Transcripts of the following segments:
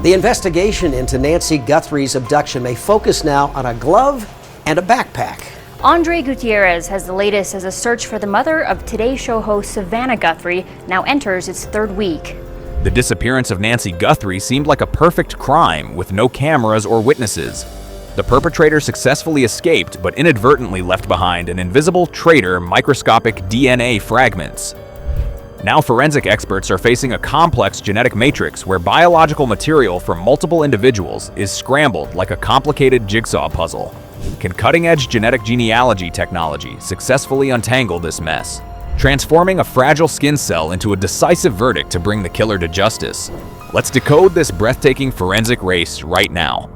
The investigation into Nancy Guthrie's abduction may focus now on a glove and a backpack. Andre Gutierrez has the latest as a search for the mother of Today Show host Savannah Guthrie now enters its third week. The disappearance of Nancy Guthrie seemed like a perfect crime with no cameras or witnesses. The perpetrator successfully escaped but inadvertently left behind an invisible traitor microscopic DNA fragments. Now forensic experts are facing a complex genetic matrix where biological material from multiple individuals is scrambled like a complicated jigsaw puzzle. Can cutting-edge genetic genealogy technology successfully untangle this mess, transforming a fragile skin cell into a decisive verdict to bring the killer to justice? Let's decode this breathtaking forensic race right now.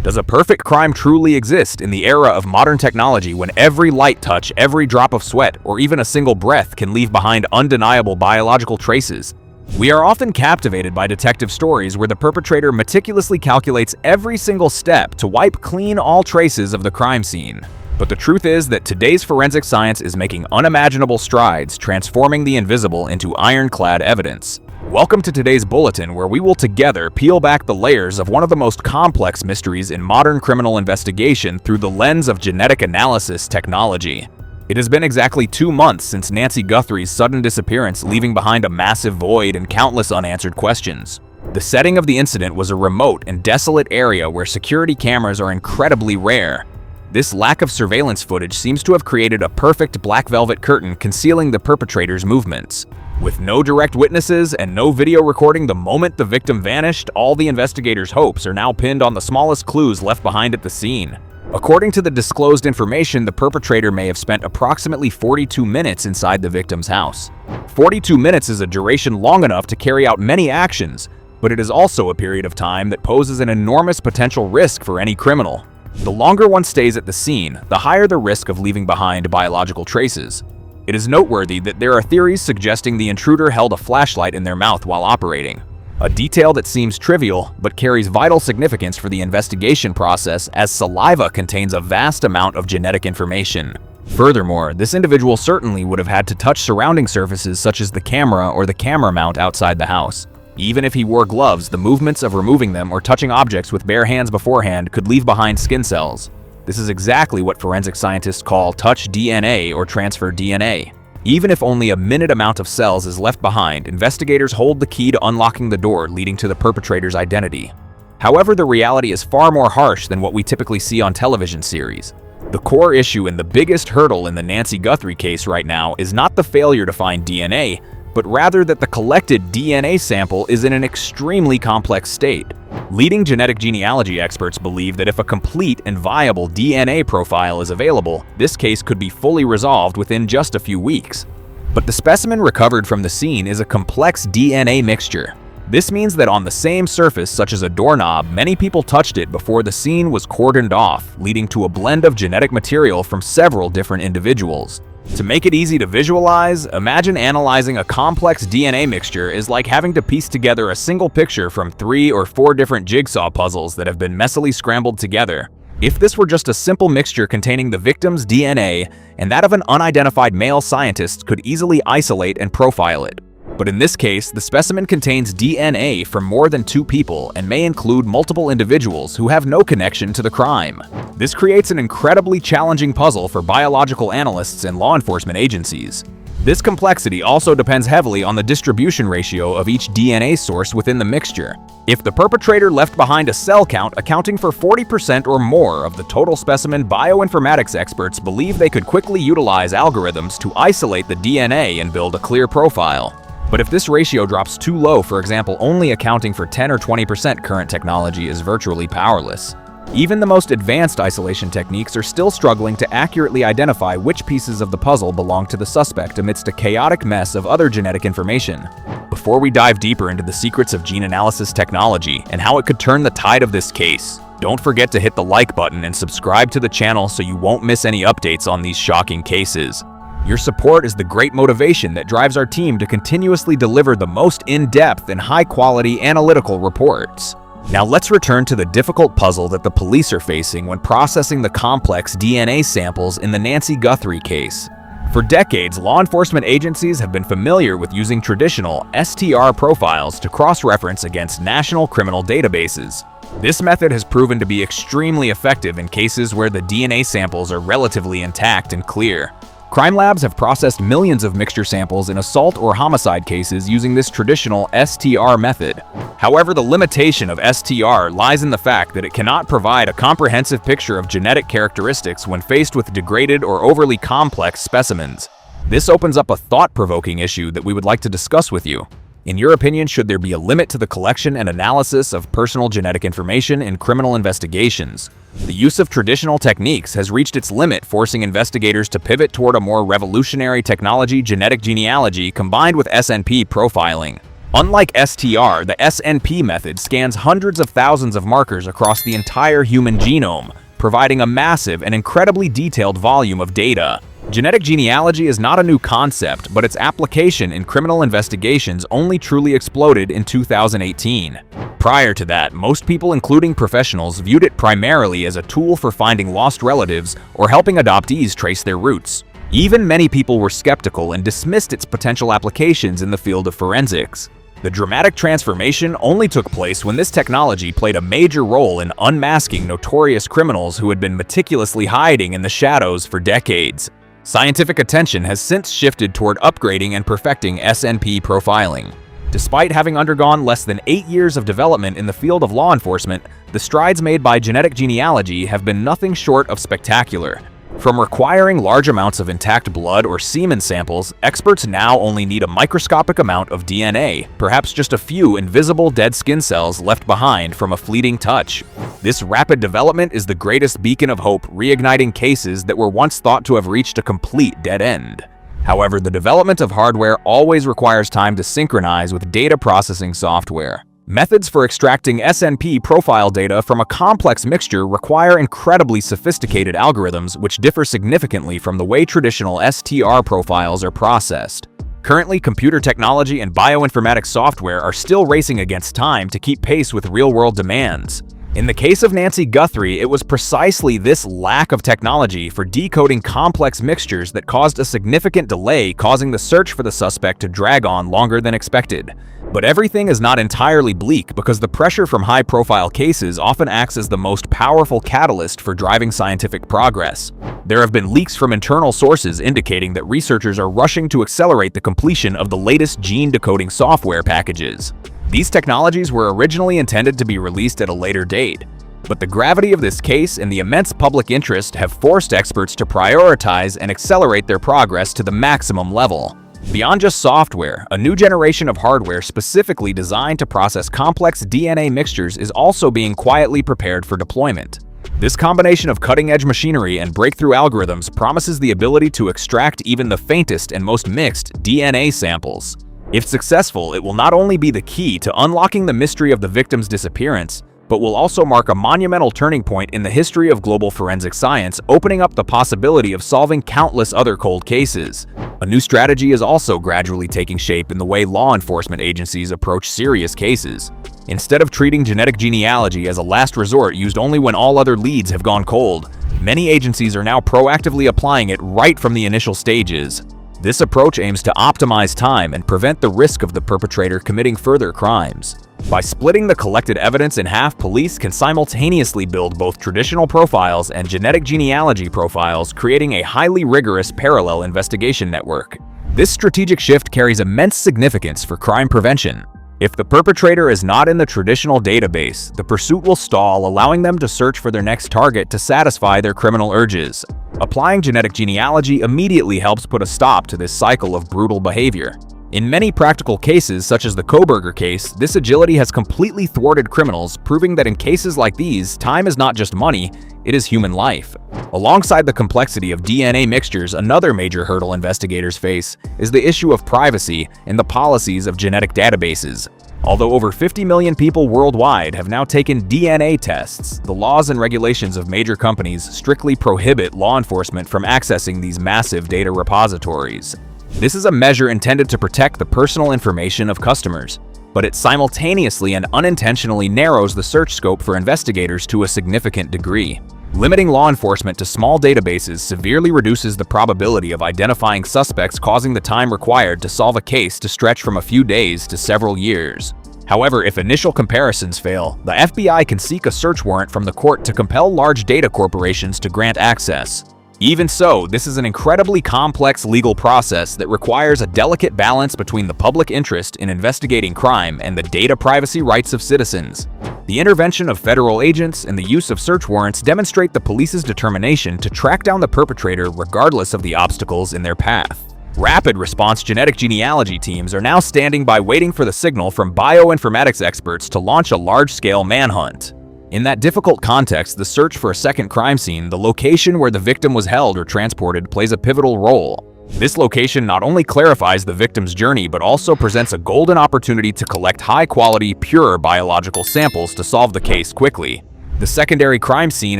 Does a perfect crime truly exist in the era of modern technology when every light touch, every drop of sweat, or even a single breath can leave behind undeniable biological traces? We are often captivated by detective stories where the perpetrator meticulously calculates every single step to wipe clean all traces of the crime scene. But the truth is that today's forensic science is making unimaginable strides, transforming the invisible into ironclad evidence. Welcome to today's bulletin, where we will together peel back the layers of one of the most complex mysteries in modern criminal investigation through the lens of genetic analysis technology. It has been exactly 2 months since Nancy Guthrie's sudden disappearance, leaving behind a massive void and countless unanswered questions. The setting of the incident was a remote and desolate area where security cameras are incredibly rare. This lack of surveillance footage seems to have created a perfect black velvet curtain concealing the perpetrator's movements. With no direct witnesses and no video recording the moment the victim vanished, all the investigators' hopes are now pinned on the smallest clues left behind at the scene. According to the disclosed information, the perpetrator may have spent approximately 42 minutes inside the victim's house. 42 minutes is a duration long enough to carry out many actions, but it is also a period of time that poses an enormous potential risk for any criminal. The longer one stays at the scene, the higher the risk of leaving behind biological traces. It is noteworthy that there are theories suggesting the intruder held a flashlight in their mouth while operating, a detail that seems trivial but carries vital significance for the investigation process, as saliva contains a vast amount of genetic information. Furthermore, this individual certainly would have had to touch surrounding surfaces such as the camera or the camera mount outside the house. Even if he wore gloves, the movements of removing them or touching objects with bare hands beforehand could leave behind skin cells. This is exactly what forensic scientists call touch DNA or transfer DNA. Even if only a minute amount of cells is left behind, investigators hold the key to unlocking the door leading to the perpetrator's identity. However, the reality is far more harsh than what we typically see on television series. The core issue and the biggest hurdle in the Nancy Guthrie case right now is not the failure to find DNA, but rather that the collected DNA sample is in an extremely complex state. Leading genetic genealogy experts believe that if a complete and viable DNA profile is available, this case could be fully resolved within just a few weeks. But the specimen recovered from the scene is a complex DNA mixture. This means that on the same surface, such as a doorknob, many people touched it before the scene was cordoned off, leading to a blend of genetic material from several different individuals. To make it easy to visualize, imagine analyzing a complex DNA mixture is like having to piece together a single picture from 3 or 4 different jigsaw puzzles that have been messily scrambled together. If this were just a simple mixture containing the victim's DNA and that of an unidentified male, scientists could easily isolate and profile it. But in this case, the specimen contains DNA from more than 2 people and may include multiple individuals who have no connection to the crime. This creates an incredibly challenging puzzle for biological analysts and law enforcement agencies. This complexity also depends heavily on the distribution ratio of each DNA source within the mixture. If the perpetrator left behind a cell count accounting for 40% or more of the total specimen, bioinformatics experts believe they could quickly utilize algorithms to isolate the DNA and build a clear profile. But if this ratio drops too low, for example, only accounting for 10 or 20%, current technology is virtually powerless. Even the most advanced isolation techniques are still struggling to accurately identify which pieces of the puzzle belong to the suspect amidst a chaotic mess of other genetic information. Before we dive deeper into the secrets of gene analysis technology and how it could turn the tide of this case, don't forget to hit the like button and subscribe to the channel so you won't miss any updates on these shocking cases. Your support is the great motivation that drives our team to continuously deliver the most in-depth and high-quality analytical reports. Now let's return to the difficult puzzle that the police are facing when processing the complex DNA samples in the Nancy Guthrie case. For decades, law enforcement agencies have been familiar with using traditional STR profiles to cross-reference against national criminal databases. This method has proven to be extremely effective in cases where the DNA samples are relatively intact and clear. Crime labs have processed millions of mixture samples in assault or homicide cases using this traditional STR method. However, the limitation of STR lies in the fact that it cannot provide a comprehensive picture of genetic characteristics when faced with degraded or overly complex specimens. This opens up a thought-provoking issue that we would like to discuss with you. In your opinion, should there be a limit to the collection and analysis of personal genetic information in criminal investigations? The use of traditional techniques has reached its limit, forcing investigators to pivot toward a more revolutionary technology, genetic genealogy, combined with SNP profiling. Unlike STR, the SNP method scans hundreds of thousands of markers across the entire human genome, providing a massive and incredibly detailed volume of data. Genetic genealogy is not a new concept, but its application in criminal investigations only truly exploded in 2018. Prior to that, most people, including professionals, viewed it primarily as a tool for finding lost relatives or helping adoptees trace their roots. Even many people were skeptical and dismissed its potential applications in the field of forensics. The dramatic transformation only took place when this technology played a major role in unmasking notorious criminals who had been meticulously hiding in the shadows for decades. Scientific attention has since shifted toward upgrading and perfecting SNP profiling. Despite having undergone less than 8 years of development in the field of law enforcement, the strides made by genetic genealogy have been nothing short of spectacular. From requiring large amounts of intact blood or semen samples, experts now only need a microscopic amount of DNA, perhaps just a few invisible dead skin cells left behind from a fleeting touch. This rapid development is the greatest beacon of hope, reigniting cases that were once thought to have reached a complete dead end. However, the development of hardware always requires time to synchronize with data processing software. Methods for extracting SNP profile data from a complex mixture require incredibly sophisticated algorithms which differ significantly from the way traditional STR profiles are processed. Currently, computer technology and bioinformatics software are still racing against time to keep pace with real-world demands. In the case of Nancy Guthrie, it was precisely this lack of technology for decoding complex mixtures that caused a significant delay, causing the search for the suspect to drag on longer than expected. But everything is not entirely bleak, because the pressure from high-profile cases often acts as the most powerful catalyst for driving scientific progress. There have been leaks from internal sources indicating that researchers are rushing to accelerate the completion of the latest gene decoding software packages. These technologies were originally intended to be released at a later date, but the gravity of this case and the immense public interest have forced experts to prioritize and accelerate their progress to the maximum level. Beyond just software, a new generation of hardware specifically designed to process complex DNA mixtures is also being quietly prepared for deployment. This combination of cutting-edge machinery and breakthrough algorithms promises the ability to extract even the faintest and most mixed DNA samples. If successful, it will not only be the key to unlocking the mystery of the victim's disappearance, but will also mark a monumental turning point in the history of global forensic science, opening up the possibility of solving countless other cold cases. A new strategy is also gradually taking shape in the way law enforcement agencies approach serious cases. Instead of treating genetic genealogy as a last resort used only when all other leads have gone cold, many agencies are now proactively applying it right from the initial stages. This approach aims to optimize time and prevent the risk of the perpetrator committing further crimes. By splitting the collected evidence in half, police can simultaneously build both traditional profiles and genetic genealogy profiles, creating a highly rigorous parallel investigation network. This strategic shift carries immense significance for crime prevention. If the perpetrator is not in the traditional database, the pursuit will stall, allowing them to search for their next target to satisfy their criminal urges. Applying genetic genealogy immediately helps put a stop to this cycle of brutal behavior. In many practical cases, such as the Koberger case, this agility has completely thwarted criminals, proving that in cases like these, time is not just money, it is human life. Alongside the complexity of DNA mixtures, another major hurdle investigators face is the issue of privacy and the policies of genetic databases. Although over 50 million people worldwide have now taken DNA tests, the laws and regulations of major companies strictly prohibit law enforcement from accessing these massive data repositories. This is a measure intended to protect the personal information of customers, but it simultaneously and unintentionally narrows the search scope for investigators to a significant degree. Limiting law enforcement to small databases severely reduces the probability of identifying suspects, causing the time required to solve a case to stretch from a few days to several years. However, if initial comparisons fail, the FBI can seek a search warrant from the court to compel large data corporations to grant access. Even so, this is an incredibly complex legal process that requires a delicate balance between the public interest in investigating crime and the data privacy rights of citizens. The intervention of federal agents and the use of search warrants demonstrate the police's determination to track down the perpetrator regardless of the obstacles in their path. Rapid response genetic genealogy teams are now standing by waiting for the signal from bioinformatics experts to launch a large-scale manhunt. In that difficult context, the search for a second crime scene, the location where the victim was held or transported, plays a pivotal role. This location not only clarifies the victim's journey, but also presents a golden opportunity to collect high-quality, pure biological samples to solve the case quickly. The secondary crime scene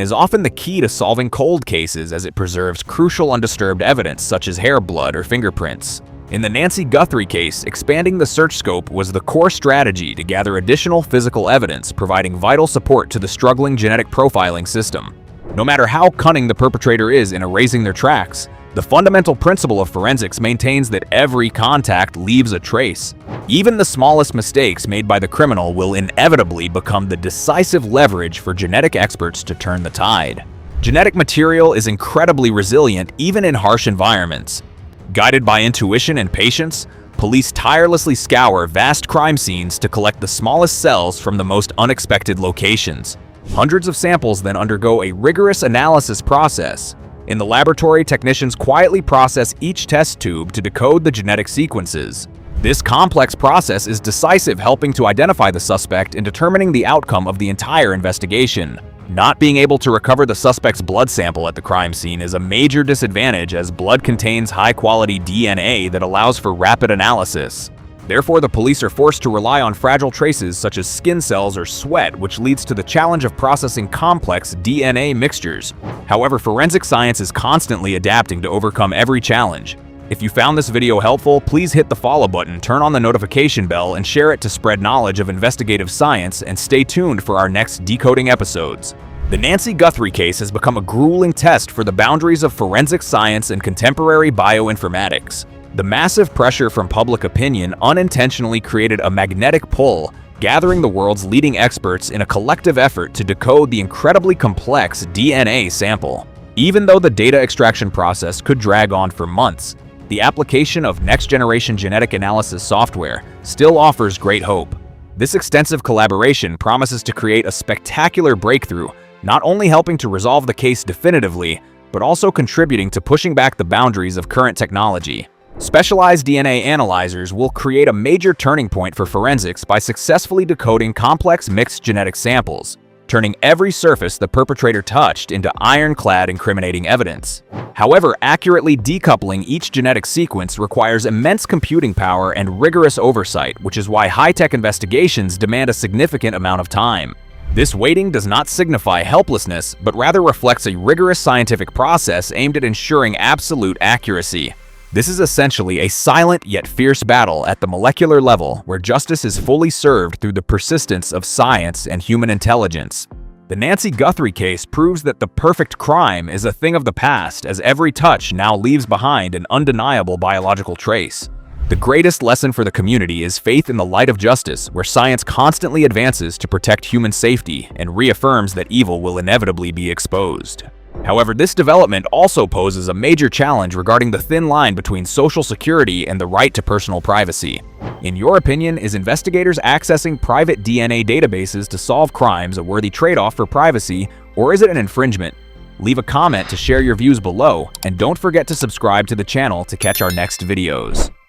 is often the key to solving cold cases, as it preserves crucial undisturbed evidence such as hair, blood, or fingerprints. In the Nancy Guthrie case, expanding the search scope was the core strategy to gather additional physical evidence, providing vital support to the struggling genetic profiling system. No matter how cunning the perpetrator is in erasing their tracks, the fundamental principle of forensics maintains that every contact leaves a trace. Even the smallest mistakes made by the criminal will inevitably become the decisive leverage for genetic experts to turn the tide. Genetic material is incredibly resilient even in harsh environments. Guided by intuition and patience, police tirelessly scour vast crime scenes to collect the smallest cells from the most unexpected locations. Hundreds of samples then undergo a rigorous analysis process. In the laboratory, technicians quietly process each test tube to decode the genetic sequences. This complex process is decisive, helping to identify the suspect and determining the outcome of the entire investigation. Not being able to recover the suspect's blood sample at the crime scene is a major disadvantage, as blood contains high-quality DNA that allows for rapid analysis. Therefore, the police are forced to rely on fragile traces such as skin cells or sweat, which leads to the challenge of processing complex DNA mixtures. However, forensic science is constantly adapting to overcome every challenge. If you found this video helpful, please hit the follow button, turn on the notification bell, and share it to spread knowledge of investigative science, and stay tuned for our next decoding episodes. The Nancy Guthrie case has become a grueling test for the boundaries of forensic science and contemporary bioinformatics. The massive pressure from public opinion unintentionally created a magnetic pull, gathering the world's leading experts in a collective effort to decode the incredibly complex DNA sample. Even though the data extraction process could drag on for months, the application of next-generation genetic analysis software still offers great hope. This extensive collaboration promises to create a spectacular breakthrough, not only helping to resolve the case definitively, but also contributing to pushing back the boundaries of current technology. Specialized DNA analyzers will create a major turning point for forensics by successfully decoding complex mixed genetic samples, turning every surface the perpetrator touched into ironclad incriminating evidence. However, accurately decoupling each genetic sequence requires immense computing power and rigorous oversight, which is why high-tech investigations demand a significant amount of time. This waiting does not signify helplessness, but rather reflects a rigorous scientific process aimed at ensuring absolute accuracy. This is essentially a silent yet fierce battle at the molecular level, where justice is fully served through the persistence of science and human intelligence. The Nancy Guthrie case proves that the perfect crime is a thing of the past, as every touch now leaves behind an undeniable biological trace. The greatest lesson for the community is faith in the light of justice, where science constantly advances to protect human safety and reaffirms that evil will inevitably be exposed. However, this development also poses a major challenge regarding the thin line between social security and the right to personal privacy. In your opinion, is investigators accessing private DNA databases to solve crimes a worthy trade-off for privacy, or is it an infringement? Leave a comment to share your views below, and don't forget to subscribe to the channel to catch our next videos.